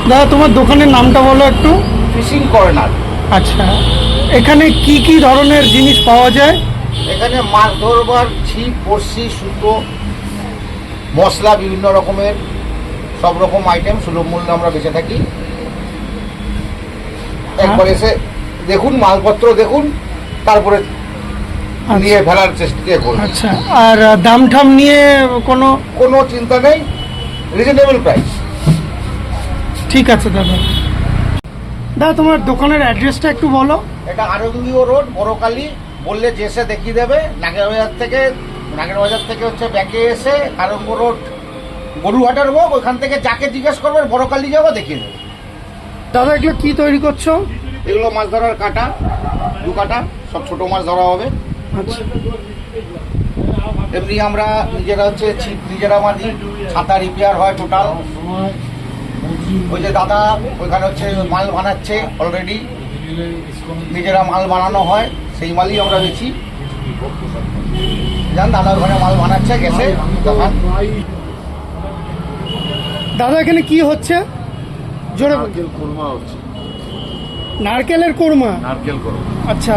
দাদা তোমার দোকানের নামটা বলো একটু। Fishing corner. আচ্ছা, এখানে কি কি ধরনের জিনিস পাওয়া যায়? এখানে মাছ ধরবার ছিপ, বড়শি, সুতো, মশলা, বিভিন্ন রকমের সব রকম আইটেম সুলভ মূল্যে আমরা বেঁচে থাকি। একবার এসে দেখুন, মালপত্র দেখুন, তারপরে নিয়ে ফেলার চেষ্টা করুন। আচ্ছা, আর দাম ঠাম নিয়ে কোনো? কোনো চিন্তা নেই, রিজনেবল প্রাইস। ঠিক আছে দাদা। দাদা তোমার দোকানের অ্যাড্রেসটা একটু বলো। এটা আরঙ্গীয় রোড, বড়কালী। বললে যে এসে দেখিয়ে দেবে। নাগের বাজার থেকে হচ্ছে ব্যাকে এসে আরঙ্গ রোড গরুহাটার হোক, ওইখান থেকে যাকে জিজ্ঞেস করবেন বড়কালী যাবো, দেখিয়ে দেবে। দাদা এগুলো কি তৈরি করছো? এগুলো মাছ ধরার কাঁটা, 2 কাঁটা, সব ছোট মাছ ধরা হবে। আচ্ছা, এমনি আমরা নিজেরা হচ্ছে ছিপ নিজেরা মারি, ছাতা রিপেয়ার হয় টোটাল। ওই যে দাদা ওইখানে হচ্ছে মাল বানাচ্ছে অলরেডি, নিজেরা মাল বানানো হয়, সেই মালই আমরা বেছি। জান দাদা ওখানে মাল বানাচ্ছে, গেছে দোকান। দাদা এখানে কি হচ্ছে? জোরে বল। নারকেল কোরমা হচ্ছে। নারকেলের কোরমা। নারকেল কোরমা। আচ্ছা,